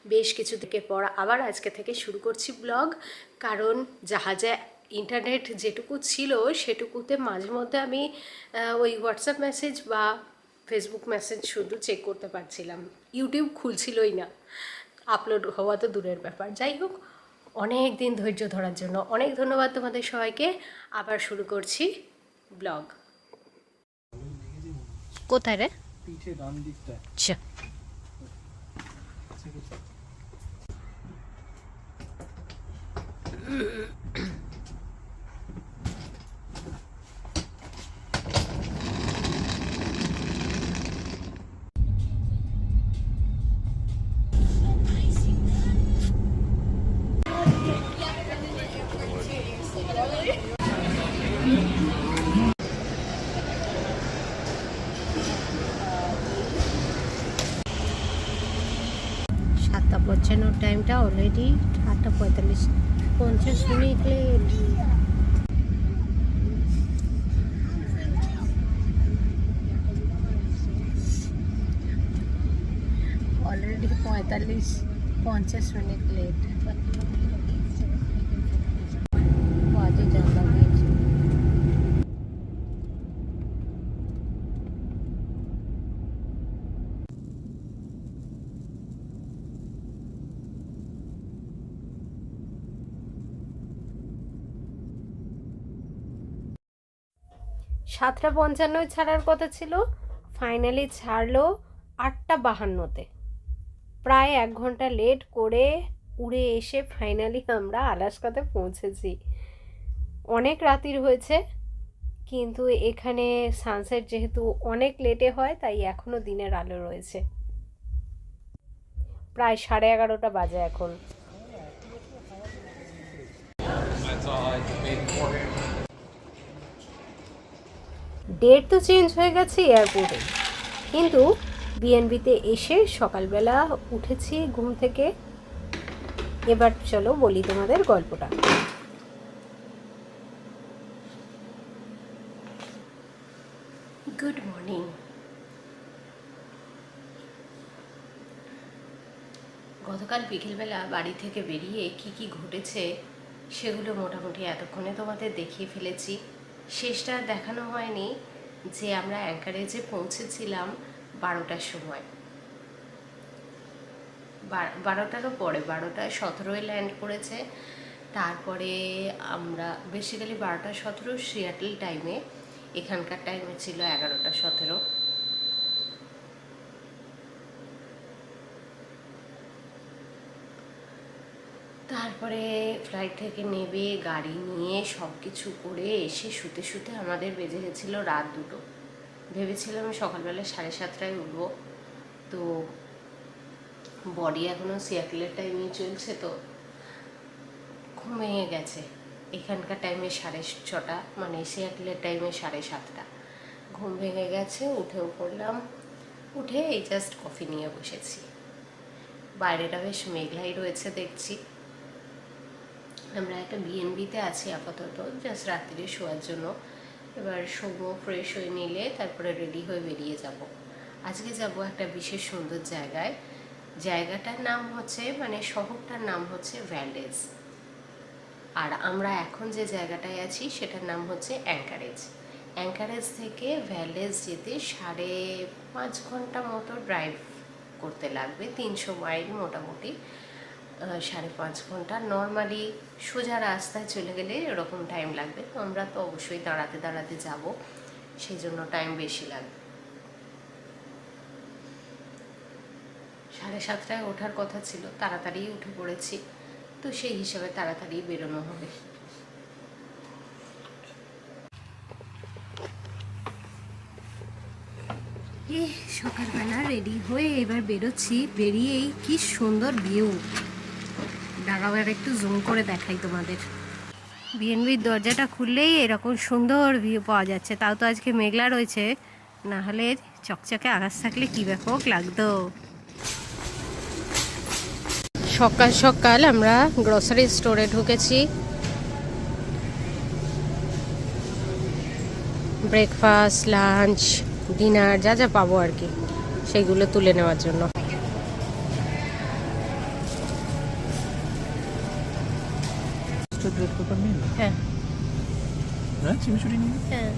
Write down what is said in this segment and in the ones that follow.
বেশ কিছু থেকে পর আবার আজকে থেকে শুরু করছি ব্লগ। কারণ জাহাজে ইন্টারনেট যেটুকু ছিল সেটুকুতে মাঝে মধ্যে আমি ওই হোয়াটসঅ্যাপ মেসেজ বা ফেসবুক মেসেজ শুধু চেক করতে পারছিলাম, ইউটিউব খুলছিলই না। আপলোড হওয়া তো দূরের ব্যাপার। যাই হোক, অনেক দিন ধৈর্য ধরার জন্য অনেক ধন্যবাদ তোমাদের সবাইকে। আবার শুরু করছি ব্লগ। কোথায় রে? পিঠে ডান দিকটা। আচ্ছা, 7:55 টাইমটা already 8:45, 50 minute late. Already 45-50 minute late. বাজে জানলা দিয়েছে। সাতটা 55 ছাড়ার কথা ছিল, ফাইনালি ছাড়লো 8:52-তে। প্রায় 1 ঘন্টা লেট করে উড়ে এসে ফাইনালি আমরা আলাস্কাতে পৌঁছেছি। অনেক রাতির হয়েছে, কিন্তু এখানে সানসেট যেহেতু অনেক লেটে হয় তাই এখনও দিনের আলো রয়েছে। প্রায় 11:30 বাজে এখন। ডেট তো চেঞ্জ হয়ে গেছে এয়ারপোর্টে, কিন্তু বিএনবিতে এসে সকালবেলা উঠেছি ঘুম থেকে। এবার চলো বলি তোমাদের গল্পটা। Good morning. গতকাল বিকেলবেলা বাড়ি থেকে বেরিয়ে কি কি ঘটেছে সেগুলো মোটামুটি এতক্ষণে তোমাদের দেখিয়ে ফেলেছি। শেষটা দেখানো হয়নি যে আমরা অ্যাঙ্কারেজে পৌঁছেছিলাম 12টার সময়। 12টারও পরে, 12:17 ল্যান্ড করেছে। তারপরে আমরা বেসিক্যালি 12:17 সিয়াটল টাইমে, এখানকার টাইমে ছিল 11:17। তারপরে ফ্লাইট থেকে নেবে, গাড়ি নিয়ে সব কিছু করে এসে শুতে শুতে আমাদের বেজে গেছিলো রাত 2টো। ভেবেছিলাম সকালবেলা 7:30টায় উঠবো, তো বডি এখনও সিয়াটলের টাইমেই চলছে, তো ঘুম ভেঙে গেছে। এখানকার টাইমে 6:30, মানে সিয়াটলের টাইমে 7:30। ঘুম ভেঙে গেছে, উঠেও পড়লাম। উঠে এই জাস্ট কফি নিয়ে বসেছি। বাইরেটা বেশ মেঘলাই রয়েছে দেখছি। আমরা একটা বিএনবিতে আছি আপাতত, জাস্ট রাত্রিরে শোয়ার জন্য। এবার শোবো, ফ্রেশ হয়ে নিলে তারপরে রেডি হয়ে বেরিয়ে যাব। আজকে যাব একটা বিশেষ সুন্দর জায়গায়। জায়গাটার নাম হচ্ছে, মানে শহরটার নাম হচ্ছে ভ্যালডেজ। আর আমরা এখন যে জায়গাটায় আছি সেটার নাম হচ্ছে অ্যাঙ্কারেজ। অ্যাঙ্কারেজ থেকে ভ্যালডেজ যেতে 5.5 ঘন্টা মতো ড্রাইভ করতে লাগবে। 300 মাইল মোটামুটি, 5.5 ঘন্টা। নর্মালি সোজা রাস্তায় চলে গেলে এরকম টাইম লাগবে, তো আমরা তো অবশ্যই দাঁড়াতে দাঁড়াতে যাব, সেই জন্য টাইম বেশি লাগবে। 7:30টায় ওঠার কথা ছিল, তাড়াতাড়ি উঠে পড়েছি, তো সেই হিসাবে তাড়াতাড়ি বেরোনো হবে। সকালবেলা রেডি হয়ে এবার বেরোচ্ছি। বেরিয়েই কি সুন্দর ভিউ, দাঁড়াও আর একটু জুম করে দেখাই তোমাদের। বিএনবির দরজাটা খুললেই এরকম সুন্দর ভিউ পাওয়া যাচ্ছে। তাও তো আজকে মেঘলা রয়েছে, না হলে চকচকে আকাশ থাকলে কি ব্যাপক লাগতো। সকাল সকাল আমরা গ্রসারি স্টোরে ঢুকেছি ব্রেকফাস্ট, লাঞ্চ, ডিনার যা যা পাবো আর কি, সেগুলো তুলে নেওয়ার জন্য। রেড পেপার নিয়ে নিই। হ্যাঁ হ্যাঁ চিমিচুরি নিয়ে নিই। হ্যাঁ।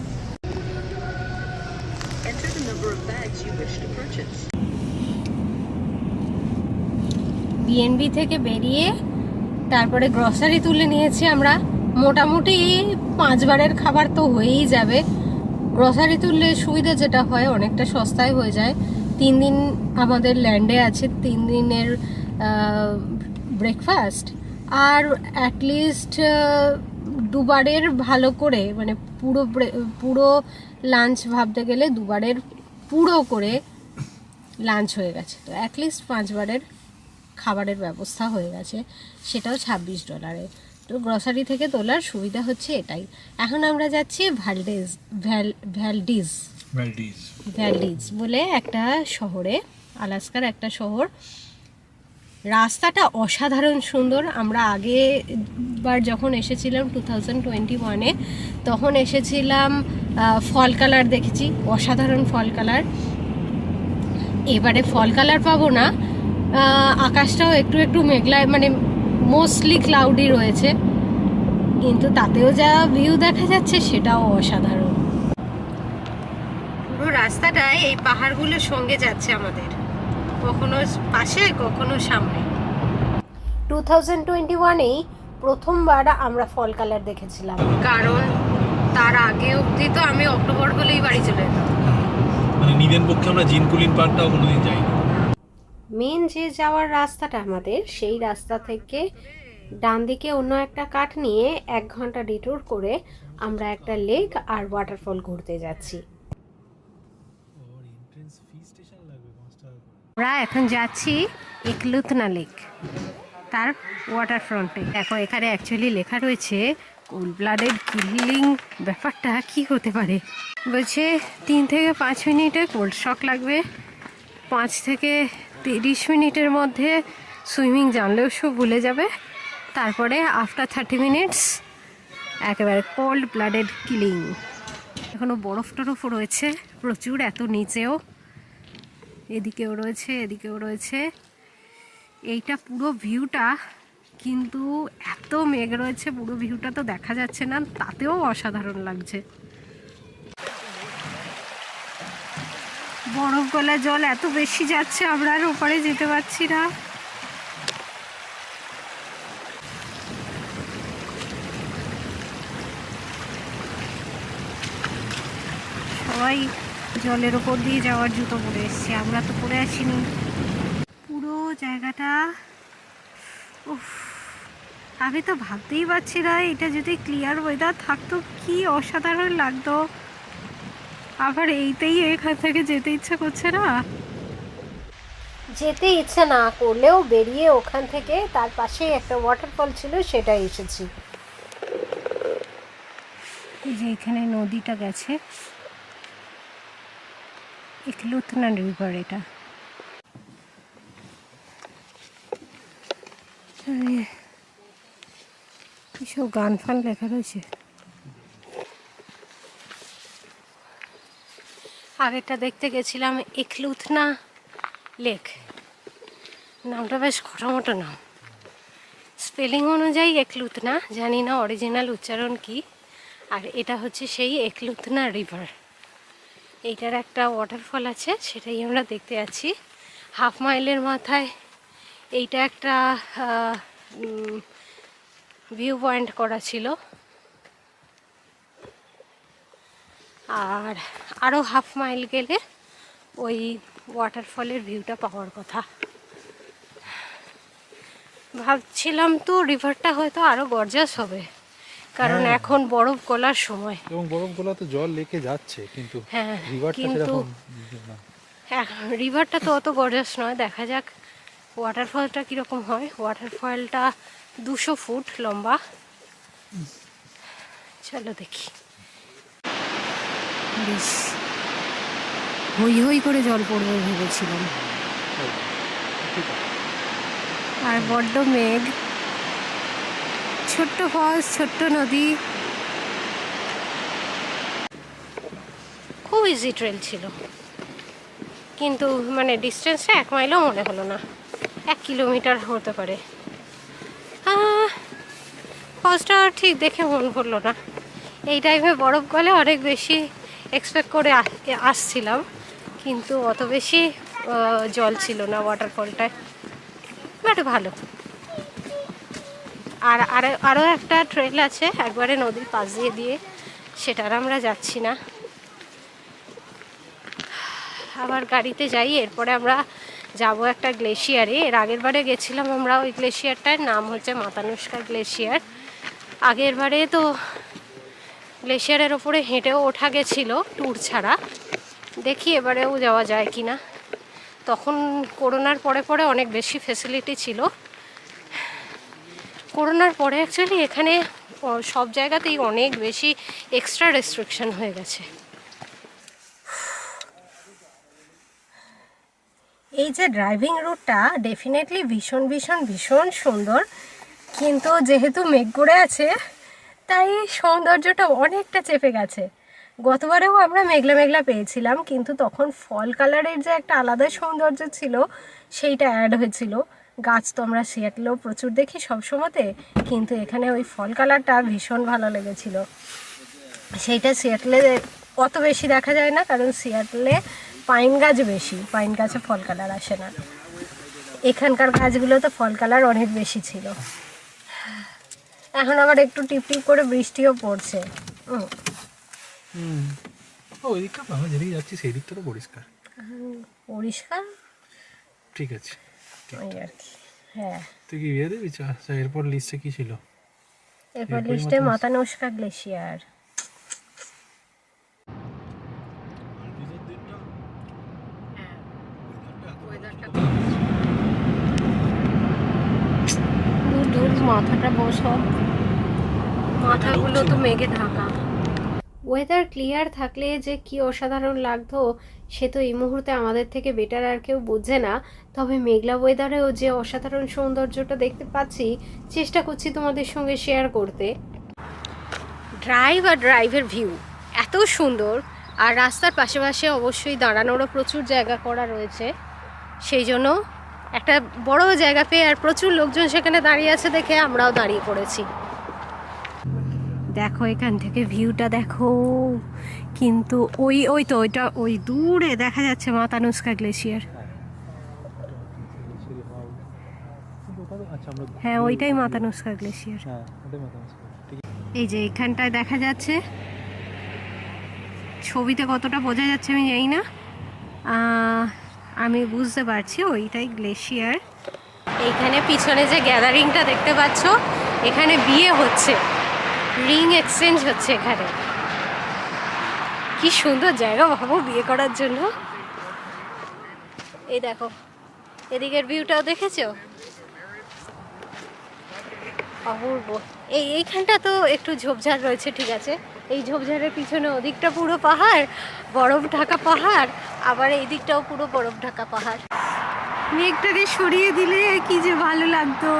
Enter the number of bags you wish to purchase. BNB থেকে বেরিয়ে তারপরে গ্রসারি তুলে নিয়েছি আমরা। মোটামুটি 5 বারের খাবার তো হয়েই যাবে। গ্রসারি তুললে সুবিধা যেটা হয় অনেকটা সস্তায় হয়ে যায়। 3 দিন আমাদের ল্যান্ডে আছে, 3 দিনের ব্রেকফাস্ট আর অ্যাটলিস্ট 2 বারের ভালো করে, মানে পুরো লাঞ্চ ভাবতে গেলে 2 বারের পুরো করে লাঞ্চ হয়ে গেছে। তো অ্যাটলিস্ট 5 বারের খাবারের ব্যবস্থা হয়ে গেছে, সেটাও $26। তো গ্রসারি থেকে তোলার সুবিধা হচ্ছে এটাই। এখন আমরা যাচ্ছি ভ্যালডিজ বলে একটা শহরে, আলাস্কার একটা শহর। রাস্তাটা অসাধারণ সুন্দর। আমরা আগেবার যখন এসেছিলাম 2021-এ, তখন এসেছিলাম ফল কালার দেখেছি, অসাধারণ ফল কালার। এবারে ফল কালার পাবো না, আকাশটাও একটু একটু মেঘলায়, মানে মোস্টলি ক্লাউডি রয়েছে, কিন্তু তাতেও যা ভিউ দেখা যাচ্ছে সেটাও অসাধারণ। পুরো রাস্তাটায় এই পাহাড়গুলোর সঙ্গে যাচ্ছে আমাদের, কখনো পাশে কখনো সামনে। 2021-এই প্রথমবার আমরা ফল কালার দেখেছিলাম, কারণ তার আগে অবধি তো আমি অক্টোবর হলেই বাড়ি চলে যেতাম। মানে নিদেন পক্ষে আমরা জিনকুলিন পার্কটাও কোনোদিন যাইনি। মেন যে যাওয়ার রাস্তাটা আমাদের, সেই রাস্তা থেকে ডান দিকে অন্য একটা কাট নিয়ে 1 ঘন্টা ডিটুর করে আমরা একটা লেক আর ওয়াটারফল ঘুরতে যাচ্ছি। আমরা এখন যাচ্ছি একলুতনা লেক, তার ওয়াটার ফ্রন্টে। দেখো এখানে অ্যাকচুয়ালি লেখা রয়েছে কোল্ড ব্লাডেড কিলিং। ব্যাপারটা কি হতে পারে? বলছে 3 থেকে 5 মিনিটে কোল্ড শক লাগবে, 5 থেকে 30 মিনিটের মধ্যে সুইমিং জানলেও সব ভুলে যাবে, তারপরে আফটার 30 মিনিটস একেবারে কোল্ড ব্লাডেড কিলিং। এখনও বরফ টরফও রয়েছে প্রচুর, এত নিচেও, এদিকেও রয়েছে এদিকেও রয়েছে। এইটা পুরো ভিউটা কিন্তু এত মেঘ রয়েছে, পুরো ভিউটা তো দেখা যাচ্ছে না, তাতেও অসাধারণ লাগছে। বরফ গলা জল এত বেশি যাচ্ছে, আমরা আর ওপারে যেতে পারছি না। সবাই জলের ওপর দিয়ে যাওয়ার জুতো পরে এসছে, আমরা তো পরে আসিনি। পুরো জায়গাটা, উফ, আমি তো ভাবতেই পারছি না এটা যদি ক্লিয়ার ওয়েদার থাকতো কি অসাধারণ লাগতো। আবার এইতেই এখান থেকে যেতে ইচ্ছা করছে না। যেতে ইচ্ছা না করলেও বেরিয়ে ওখান থেকে তার পাশে একটা ওয়াটারফল ছিল, সেটাই এসেছি। এই যে এখানে নদীটা গেছে, একলুতনা রিভার এটা। এসব গান ফান লেখা রয়েছে। আগেরটা দেখতে গেছিলাম একলুতনা লেক, নামটা বেশ খটোমটো নাম। স্পেলিং অনুযায়ী একলুতনা, জানি না অরিজিনাল উচ্চারণ কি। আর এটা হচ্ছে সেই একলুতনা রিভার। এইটার একটা ওয়াটারফল আছে, সেটাই আমরা দেখতে যাচ্ছি। 1/2 মাইলের মাথায় এইটা একটা ভিউ পয়েন্ট করা ছিল, আর আরও 1/2 মাইল গেলে ওই ওয়াটারফলের ভিউটা পাওয়ার কথা। ভাবছিলাম তো রিভারটা হয়তো আরও গর্জাস হবে, কারণ এখন বরফ গলার সময়, এবং বরফ গলাতে জল লেকে যাচ্ছে, কিন্তু হ্যাঁ, রিভারটা কিন্তু রিভারটা তো অত গর্জাস নয়। দেখা যাক ওয়াটারফলটা কীরকম হয়। ওয়াটারফলটা 200 ফুট লম্বা। চলো দেখি। বেশ হই হই করে জল পড়বে ভেবেছিলাম, আর বড্ড মেঘ, ছোট্ট ফলস, ছোট্ট নদী, খুব ইজি ট্রেল ছিল, কিন্তু মানে ডিস্টেন্সটা 1 মাইলও মনে হলো না, 1 কিলোমিটার হতে পারে। ফলসটা ঠিক দেখে মন পড়লো না। এই টাইমে বরফ গলে অনেক বেশি এক্সপেক্ট করে আসছিলাম, কিন্তু অত বেশি জল ছিল না ওয়াটারফলটায়, বাট ভালো। আর আরও একটা ট্রেল আছে একবারে নদীর পাশ দিয়ে সেটার আমরা যাচ্ছি না, আবার গাড়িতে যাই। এরপরে আমরা যাব একটা গ্লেশিয়ারে। এর আগের বারে গেছিলাম আমরা, ওই গ্লেশিয়ারটার নাম হচ্ছে মাতানুস্কা গ্লেশিয়ার। আগের বারে তো গ্লেশিয়ারের ওপরে হেঁটেও ওঠা গেছিলো ট্যুর ছাড়া, দেখি এবারেও যাওয়া যায় কি না। তখন করোনার পরে অনেক বেশি ফেসিলিটি ছিল। করোনার পরে অ্যাকচুয়ালি এখানে সব জায়গাতেই অনেক বেশি এক্সট্রা রেস্ট্রিকশন হয়ে গেছে। এই যে ড্রাইভিং রুটটা ডেফিনেটলি ভীষণ ভীষণ ভীষণ সুন্দর, কিন্তু যেহেতু মেঘ করে আছে তাই সৌন্দর্যটা অনেকটা চেপে গেছে। গতবারেও আমরা মেঘলা মেঘলা পেয়েছিলাম, কিন্তু তখন ফল কালারের যে একটা আলাদা সৌন্দর্য ছিল সেইটা অ্যাড হয়েছিল। গাছ তো আমরা সিয়াটলেও প্রচুর দেখি সবসময়তে, কিন্তু এখানে ওই ফল কালারটা ভীষণ ভালো লেগেছিল। সেইটা সিয়াটলে অত বেশি দেখা যায় না, কারণ সিয়াটলে পাইন গাছ বেশি, পাইন গাছে ফল কালার আসে না। এখানকার গাছগুলোতে ফল কালার অনেক বেশি ছিল। এখন আবার একটু টিপ টিপ করে বৃষ্টিও পড়ছে। ওই দিকটা আমরা যেদিকে যাচ্ছি সেই দিকটা তো পরিষ্কার পরিষ্কার, ঠিক আছে ওই আর কি। হ্যাঁ, তুই কি বিয়ে দিবি? আচ্ছা, এরপর লিস্টে কি ছিল? এরপর লিস্টে মাতানুস্কা গ্লেশিয়ার। দূর মাথাটা বসো, মাথাগুলো তো মেঘে ঢাকা। ওয়েদার ক্লিয়ার থাকলে যে কি অসাধারণ লাগতো সে তো এই মুহূর্তে আমাদের থেকে বেটার আর কেউ বুঝে না। তবে মেঘলা ওয়েদারেও যে অসাধারণ সৌন্দর্যটা দেখতে পাচ্ছি, চেষ্টা করছি তোমাদের সঙ্গে শেয়ার করতে। ড্রাইভের ভিউ এত সুন্দর, আর রাস্তার পাশে অবশ্যই দাঁড়ানোরও প্রচুর জায়গা করা রয়েছে। সেই জন্য একটা বড় জায়গা পেয়ে আর প্রচুর লোকজন সেখানে দাঁড়িয়ে আছে দেখে আমরাও দাঁড়িয়ে পড়েছি। দেখো এখান থেকে ভিউটা দেখো, কিন্তু ওই দূরে দেখা যাচ্ছে মাতানুস্কা গ্লেশিয়ার। হ্যাঁ, ওইটাই মাতানুস্কা গ্লেশিয়ার। এই যে এখানটায় দেখা যাচ্ছে, ছবিতে কতটা বোঝা যাচ্ছে আমি জানি না, আমি বুঝতে পারছি ওইটাই গ্লেশিয়ার। এইখানে পিছনে যে গ্যাদারিংটা দেখতে পাচ্ছ, এখানে বিয়ে হচ্ছে, রিং এক্সচেঞ্জ হচ্ছে এখানে। কি সুন্দর জায়গা ভাবো বিয়ে করার জন্য। এই দেখো এদিকের ভিউটাও দেখেছো, অপূর্ব। এইখানটা তো একটু ঝোপঝাড় রয়েছে, ঠিক আছে। এই ঝোপঝাড়ের পিছনে ওদিকটা পুরো পাহাড়, বরফ ঢাকা পাহাড়, আবার এই দিকটাও পুরো বরফ ঢাকা পাহাড়। মেঘটাকে সরিয়ে দিলে কি যে ভালো লাগতো।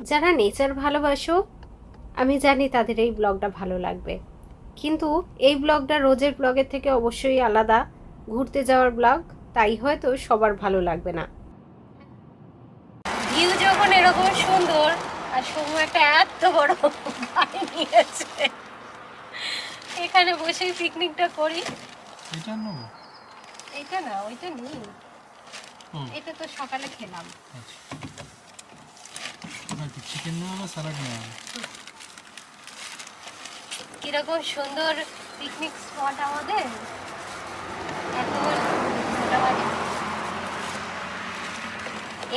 যারা নেচার ভালোবাসো আমি জানি তাদের এই ব্লগটা ভালো লাগবে, কিন্তু এই ব্লগটা রোজের ব্লগের থেকে অবশ্যই আলাদা, ঘুরতে যাওয়ার ব্লগ, তাই হয়তো সবার ভালো লাগবে না। ভিউ যখন এরকম সুন্দর, আর সময় একটা এত বড় গাড়ি নিয়েছে, এখানে বসেই পিকনিকটা করি। এটা না, ওইটা নেই, এটা তো সকালে খেলাম। কিরকম সুন্দর পিকনিক স্পট আমাদের।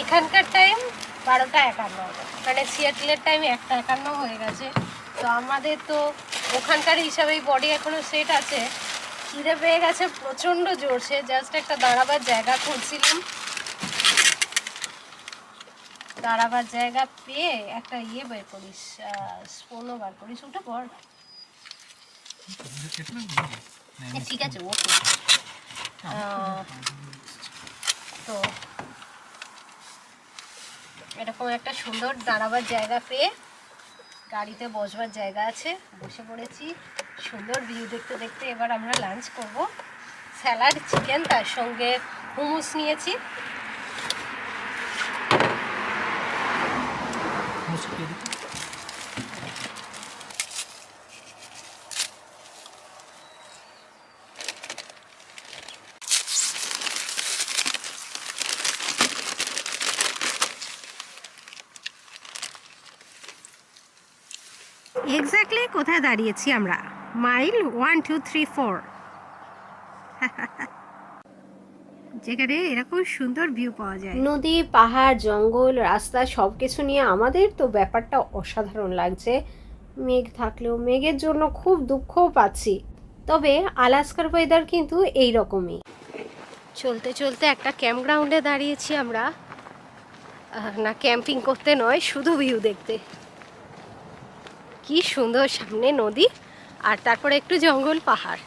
এখানকার টাইম 12:51, মানে সিয়াটলের টাইম 1:51 হয়ে গেছে। তো আমাদের তো ওখানকার হিসাবেই বডি এখনো সেট আছে। খিদে পেয়ে গেছে প্রচণ্ড জোরসে, জাস্ট একটা দাঁড়াবার জায়গা খুঁজছিলাম, দাঁড়াবার জায়গা পেয়ে একটা বের করিস, স্পুনও বার করিস, উঠে পর। ঠিক আছে ও তো এরকম একটা সুন্দর দাঁড়াবার জায়গা পেয়ে, গাড়িতে বসবার জায়গা আছে, বসে পড়েছি। সুন্দর ভিউ দেখতে দেখতে এবার আমরা লাঞ্চ করব। স্যালাড, চিকেন, তার সঙ্গে হুমুস নিয়েছি। এক্স্যাক্টলি কোথায় দাঁড়িয়েছি আমরা? মাইল 1 2 3 4, যেখানে এরকম সুন্দর ভিউ পাওয়া যায়। নদী, পাহাড়, জঙ্গল, রাস্তা সব কিছু নিয়ে আমাদের তো ব্যাপারটা অসাধারণ লাগছে। মেঘ থাকলেও মেঘের জন্য খুব দুঃখও পাচ্ছি, তবে আলাস্কার ওয়েদার কিন্তু এই রকমই। চলতে চলতে একটা ক্যাম্প গ্রাউন্ডে দাঁড়িয়েছি আমরা, না ক্যাম্পিং করতে নয়, শুধু ভিউ দেখতে। কি সুন্দর, সামনে নদী আর তারপরে একটু জঙ্গল, পাহাড়।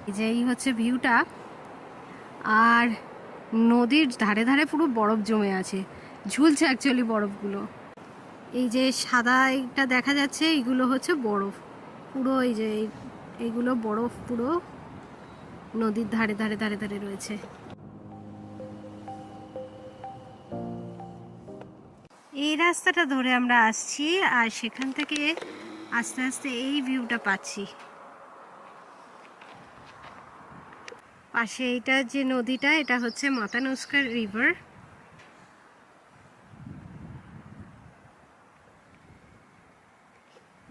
এই যে এই হচ্ছে ভিউটা, আর নদীর ধারে ধারে পুরো বরফ জমে আছে, ঝুলছে অ্যাকচুয়ালি বরফগুলো। এই যে সাদা এইটা দেখা যাচ্ছে, এইগুলো হচ্ছে বরফ পুরো। এই যে এইগুলো বরফ পুরো নদীর ধারে ধারে ধারে ধারে রয়েছে। এই রাস্তাটা ধরে আমরা আসছি, আর সেখান থেকে আস্তে আস্তে এই ভিউটা পাচ্ছি। পাশে এটা যে নদীটা, এটা হচ্ছে মাতানুস্কা রিভার।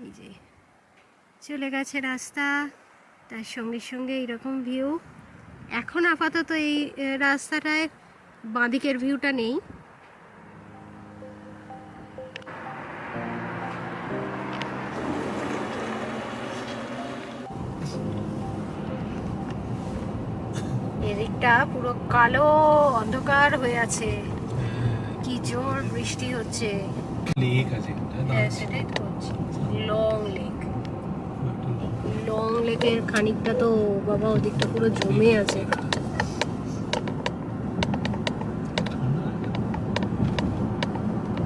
এই যে চলে গেছে রাস্তা, তার সঙ্গে সঙ্গে এইরকম ভিউ। এখন আপাতত এই রাস্তাটায় বাঁদিকের ভিউটা নেই। এদিকটা পুরো কালো অন্ধকার হয়ে আছে, কি জোর বৃষ্টি হচ্ছে। লেক আছে হ্যাঁ, সেটাই তো হচ্ছে, লং লেক। লং লেকের খানিকটা তো বাবা ওদিকটা পুরো জমে আছে।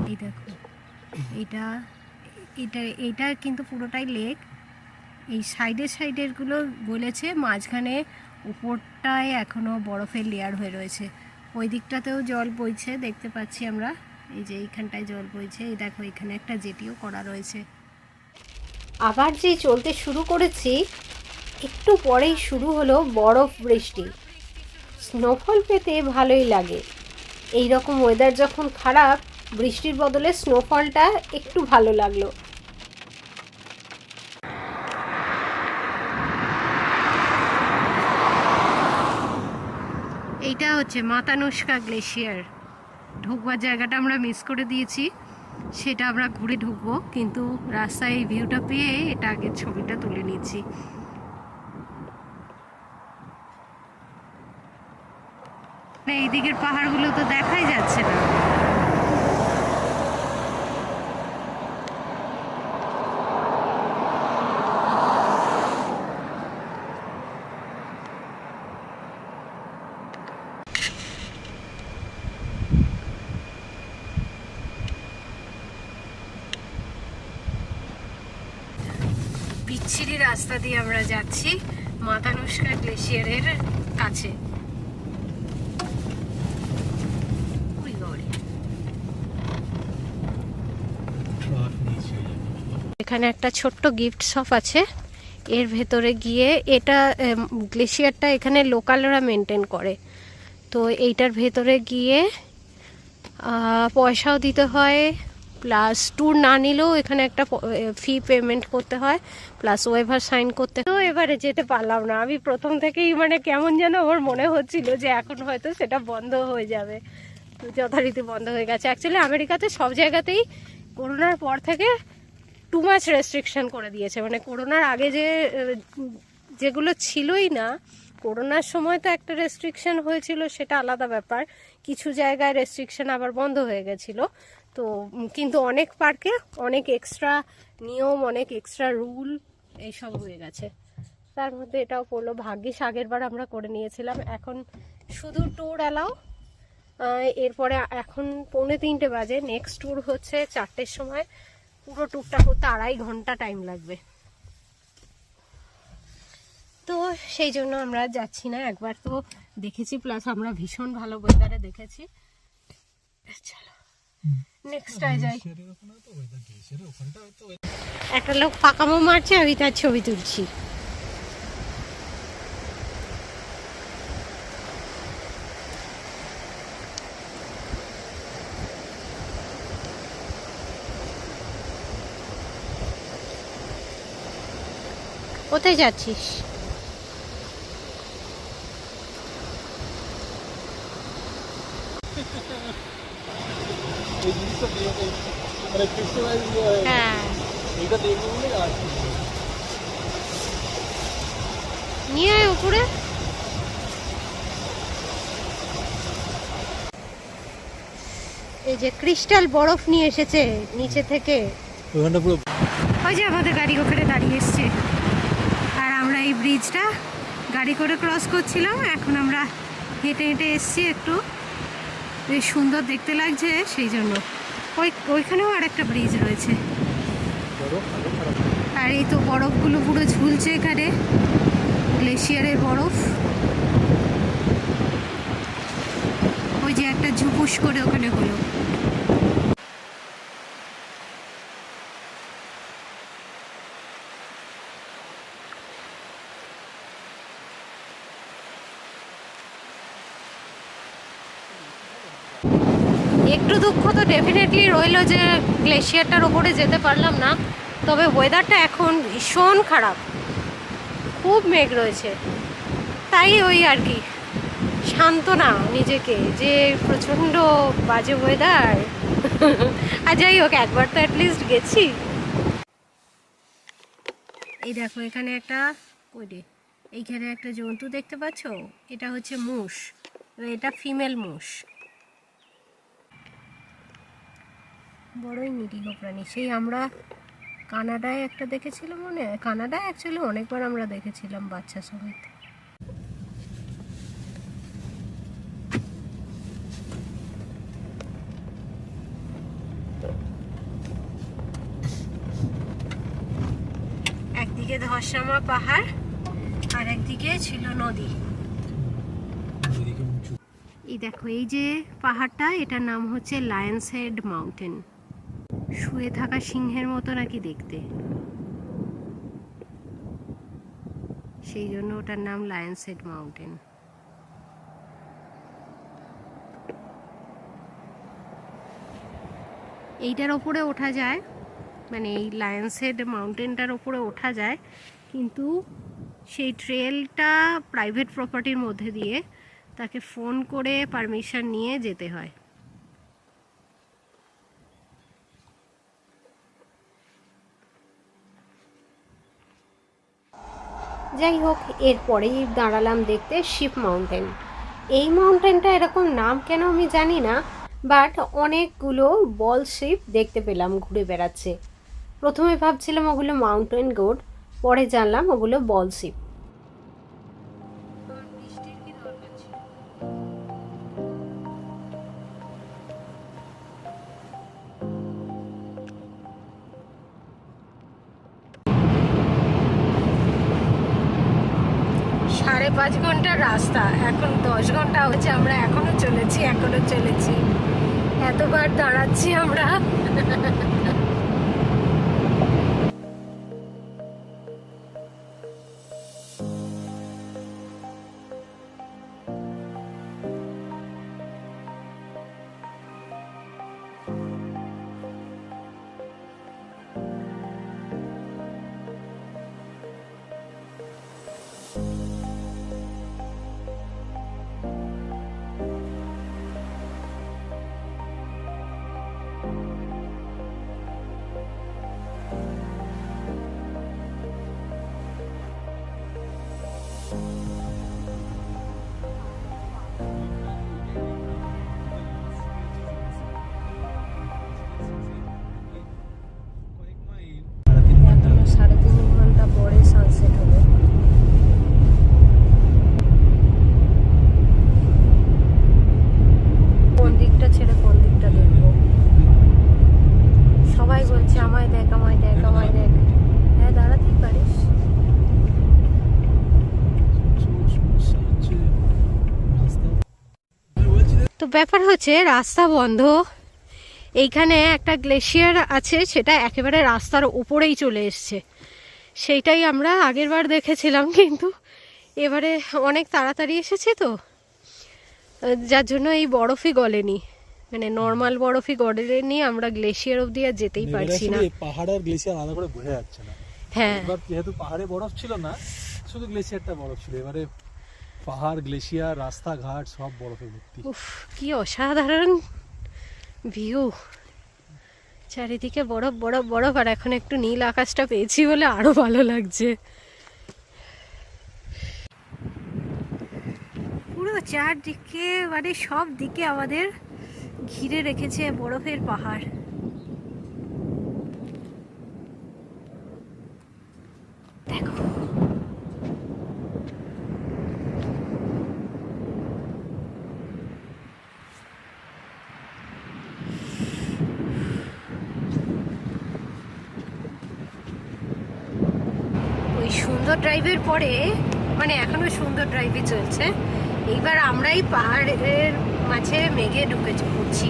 এই দেখো, এটা এটা এটা কিন্তু পুরোটাই লেক। এই সাইডের গুলো বলেছে, মাঝখানে উপরটায় এখনো বরফের লেয়ার হয়ে রয়েছে। ওই দিকটাতেও জল বইছে দেখতে পাচ্ছি আমরা, এই যে এইখানটায় জল বইছে। এই দেখো, এখানে একটা জেটিও করা রয়েছে। আবার যে চলতে শুরু করেছি, একটু পরেই শুরু হলো বরফ বৃষ্টি। স্নোফল পেতে ভালোই লাগে। এই রকম ওয়েদার যখন খারাপ, বৃষ্টির বদলে স্নোফলটা একটু ভালো লাগলো। এইটা হচ্ছে মাতানুস্কা গ্লেশিয়ার। ঢুকবার জায়গাটা আমরা মিস করে দিয়েছি, সেটা আমরা ঘুরে ঢুকবো, কিন্তু রাস্তায় এই ভিউটা পেয়ে এটা আগে ছবিটা তুলে নিচ্ছি। এই দিকের পাহাড়গুলো তো দেখাই যাচ্ছে না। বিচ্ছিরি রাস্তা দিয়ে আমরা যাচ্ছি মাতানুস্কা গ্লেশিয়ারের কাছে। এখানে একটা ছোট্ট গিফট শপ আছে, এর ভেতরে গিয়ে, এটা গ্লেশিয়ারটা এখানে লোকালরা মেনটেন করে, তো এইটার ভেতরে গিয়ে পয়সাও দিতে হয়, প্লাস ট্যুর না নিলেও এখানে একটা ফি পেমেন্ট করতে হয়, প্লাস ওয়েভার সাইন করতে হয়। তো এবারে যেতে পারলাম না। আমি প্রথম থেকেই মানে কেমন যেন আমার মনে হচ্ছিল যে এখন হয়তো সেটা বন্ধ হয়ে যাবে, তো যথারীতি বন্ধ হয়ে গেছে। অ্যাকচুয়ালি আমেরিকাতে সব জায়গাতেই করোনার পর থেকে টু মাচ রেস্ট্রিকশন করে দিয়েছে। মানে করোনার আগে যেগুলো ছিলই না, করোনার সময় তো একটা রেস্ট্রিকশন হয়েছিল, সেটা আলাদা ব্যাপার। কিছু জায়গায় রেস্ট্রিকশন আবার বন্ধ হয়ে গেছিল। তো কিন্তু অনেক পার্কে অনেক এক্সট্রা নিয়ম, অনেক এক্সট্রা রুল এইসব হয়ে গেছে। তার মধ্যে এটাও পড়লো। ভাগ্যিস আগের বার আমরা করে নিয়েছিলাম। এখন শুধু ট্যুর অ্যালাও। এরপরে এখন 2:45 বাজে, নেক্সট ট্যুর হচ্ছে 4টের সময়। পুরো ট্যুরটা করতে 2.5 ঘন্টা টাইম লাগবে। তো সেই জন্য আমরা যাচ্ছি না। একবার তো দেখেছি, প্লাস আমরা ভীষণ ভালো ওয়েদারে দেখেছি। চলো নেক্সটটায় যাই। গ্লেশিয়ারের ওখানে তো ওয়েদার, গ্লেশিয়ারের ওখানটা হয়তো একটা লোক পাকামো মারছে, আমি তার ছবি তুলছি। কোথায় যাচ্ছিস? এই জিনিসটা দেখে মানে ফেস্টিভ্যাল হ্যাঁ, এইটা দেখবো বলে আসছি। নিয়ে আয় উপরে। এই যে ক্রিস্টাল বরফ নিয়ে এসেছে নিচে থেকে। ওখানটা পুরো ওই যে আমাদের গাড়ি ওখানে দাঁড়িয়ে এসছে, আর আমরা এই ব্রিজটা গাড়ি করে ক্রস করছিলাম। এখন আমরা হেঁটে হেঁটে এসছি, একটু বেশ সুন্দর দেখতে লাগছে সেই জন্য। ওইখানেও আর একটা ব্রিজ রয়েছে, আর এই তো বরফগুলো পুরো ঝুলছে এখানে, গ্লেশিয়ারের বরফ। ওই যে একটা ঝুপুস করে ওখানে হলো। একটু দুঃখ তো ডেফিনেটলি রইলো যে গ্লেশিয়ারটার ওপরে যেতে পারলাম না। তবে ওয়েদারটা এখন ভীষণ খারাপ, খুব মেঘ রয়েছে। তাই ওই আর কি সান্ত্বনা নিজেকে যে প্রচণ্ড বাজে ওয়েদার। আর যাই হোক, একবার তো অ্যাটলিস্ট গেছি। এই দেখো এখানে একটা এইখানে একটা জন্তু দেখতে পাচ্ছ, এটা হচ্ছে মুষ, এটা ফিমেল মুষ। বড়ই নিরীহ প্রাণী। সেই আমরা কানাডায় একটা দেখেছিলাম, মনে হয় কানাডায় অ্যাকচুয়ালি অনেকবার আমরা দেখেছিলাম বাচ্চা সমেত। একদিকে ধসনামা পাহাড় আর একদিকে ছিল নদী। ওইদিকে উঁচু। এই দেখো এই যে পাহাড়টা, এটার নাম হচ্ছে লায়ন্স হেড মাউন্টেন। শুয়ে থাকা সিংহের মতো নাকি দেখতে, সেই জন্য ওটার নাম লায়ন্স হেড মাউন্টেন। এইটার ওপরে ওঠা যায়, মানে এই লায়ন্স হেড মাউন্টেনটার ওপরে ওঠা যায়, কিন্তু সেই ট্রেলটা প্রাইভেট প্রপার্টির মধ্যে দিয়ে তাকে ফোন করে পারমিশন নিয়ে যেতে হয়। যাই হোক, এরপরেই দাঁড়ালাম দেখতে শিপ মাউন্টেন। এই মাউন্টেনটা এরকম নাম কেন আমি জানি না, বাট অনেকগুলো বল শিপ দেখতে পেলাম ঘুরে বেড়াচ্ছে। প্রথমে ভাবছিলাম ওগুলো মাউন্টেন গোট, পরে জানলাম ওগুলো বল শিপ। সাড়ে 5 ঘন্টার রাস্তা, এখন 10 ঘন্টা হচ্ছে, আমরা এখনো চলেছি। এতবার দাঁড়াচ্ছি আমরা। এখনো 3.5 ঘন্টা পরে সানসেট হলো। কোন দিকটা ছেড়ে কোন দিকটা দেখবো? সবাই বলছে আমায় দেখ। হ্যাঁ, দাঁড়াতেই পারিস। তো ব্যাপার হচ্ছে রাস্তা বন্ধ, এইখানে একটা গ্লেশিয়ার আছে, সেটা একেবারে রাস্তার উপরেই চলে এসছে। সেইটাই আমরা আগের বার দেখেছিলাম, কিন্তু এবারে অনেক তাড়াতাড়ি এসেছে তো, যার জন্য এই বরফই গলেনি, মানে নর্মাল বরফই গলেনি। আমরা গ্লেশিয়ার অবধি আর যেতেই পারছি না। পাহাড় আর গ্লেশিয়ার আলাদা করে বোঝা যাচ্ছে না। হ্যাঁ, এবার যেহেতু পাহাড়ে বরফ ছিল না, শুধু গ্লেশিয়ারটা বরফ ছিল, এবারে পাহাড়, গ্লেশিয়ার, রাস্তাঘাট সব বরফে ভর্তি। উফ, কি অসাধারণ ভিউ, চারিদিকে বরফ বরফ বরফ। আর এখন একটু নীল আকাশটা পেয়েছি বলে আরো ভালো লাগছে। পুরো চারদিকে মানে সব দিকে আমাদের ঘিরে রেখেছে বরফের পাহাড়। দেখো, ওই সুন্দর ড্রাইভের পরে, মানে এখনো সুন্দর ড্রাইভই চলছে, এইবার আমরাই পাহাড়ের মাঝে মেঘে ঢুকে পড়ছি।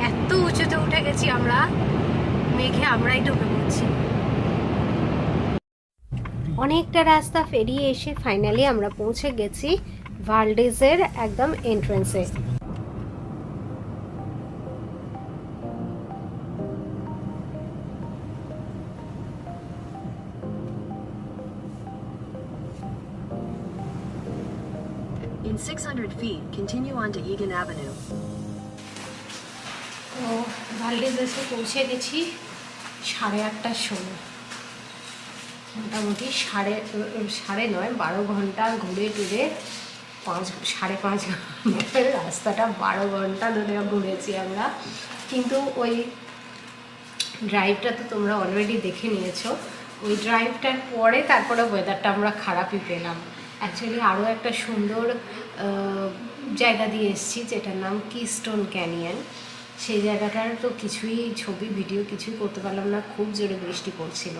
এত উঁচুতে উঠে গেছি আমরা, মেঘে আমরাই ঢুকে পড়ছি। অনেকটা রাস্তা পেরিয়ে এসে ফাইনালি আমরা পৌঁছে গেছি ভালডিজের একদম এন্ট্রান্সে। In 600 feet, continue on to Egan Avenue. তো ভালডিজ এসে পৌঁছে গেছি 8:30টার সময়। মোটামুটি সাড়ে নয় 12 ঘন্টা ঘুরে টুরে 5.5 ঘন্টার রাস্তাটা 12 ঘন্টা ধরে ঘুরেছি আমরা। কিন্তু ওই ড্রাইভটা তো তোমরা অলরেডি দেখে নিয়েছো। ওই ড্রাইভটার পরে তারপরে ওয়েদারটা আমরা খারাপই পেলাম। অ্যাকচুয়ালি আরও একটা সুন্দর জায়গা দিয়ে এসেছি, যেটার নাম কিস্টোন ক্যানিয়ন। সেই জায়গাটার তো কিছুই ছবি ভিডিও কিছুই করতে পারলাম না, খুব জোরে বৃষ্টি পড়ছিল।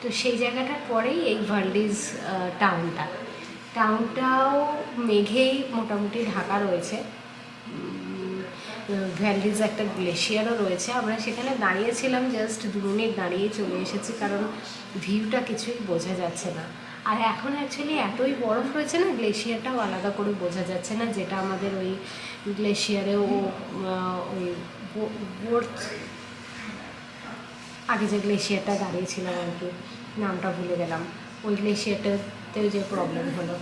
তো সেই জায়গাটার পরেই এই ভালডিজ টাউনটাও মেঘেই মোটামুটি ঢাকা রয়েছে। ভ্যালডিজ একটা গ্লেশিয়ারও রয়েছে। আমরা সেখানে দাঁড়িয়েছিলাম, জাস্ট 2 মিনিট দাঁড়িয়েই চলে এসেছি, কারণ ভিউটা কিছুই বোঝা যাচ্ছে না। আর এখন অ্যাকচুয়ালি এতই বরফ রয়েছে না, গ্লেশিয়ারটাও আলাদা করে বোঝা যাচ্ছে না, যেটা আমাদের ওই গ্লেশিয়ারেও ওই আগে যে গ্লেশিয়ারটা দাঁড়িয়েছিলাম আর কি, নামটা ভুলে গেলাম, ওই গ্লেশিয়ারটাতেও যে প্রবলেম হলো।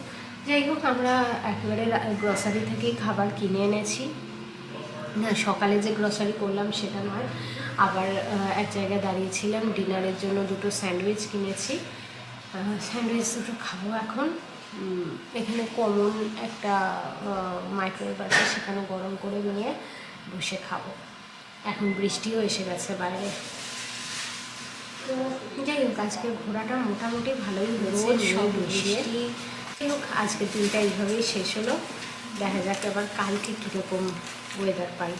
যাই হোক, আমরা একেবারে গ্রসারি থেকেই খাবার কিনে এনেছি। না, সকালে যে গ্রসারি করলাম সেটা নয়, আবার এক জায়গায় দাঁড়িয়েছিলাম ডিনারের জন্য, 2টো স্যান্ডউইচ কিনেছি। স্যান্ডউইচ দুটো খাবো এখন। এখানে কমন একটা মাইক্রোওয়েভ আছে, সেখানে গরম করে নিয়ে বসে খাবো। এখন বৃষ্টিও এসে গেছে বাইরে। তো যাই হোক, আজকের ঘোরাটা মোটামুটি ভালোই হয়েছে, সব বৃষ্টি। যাই হোক, আজকের দিনটা এইভাবেই শেষ হলো। দেখা যাক আবার কালকে কীরকম ওয়েদার পাই।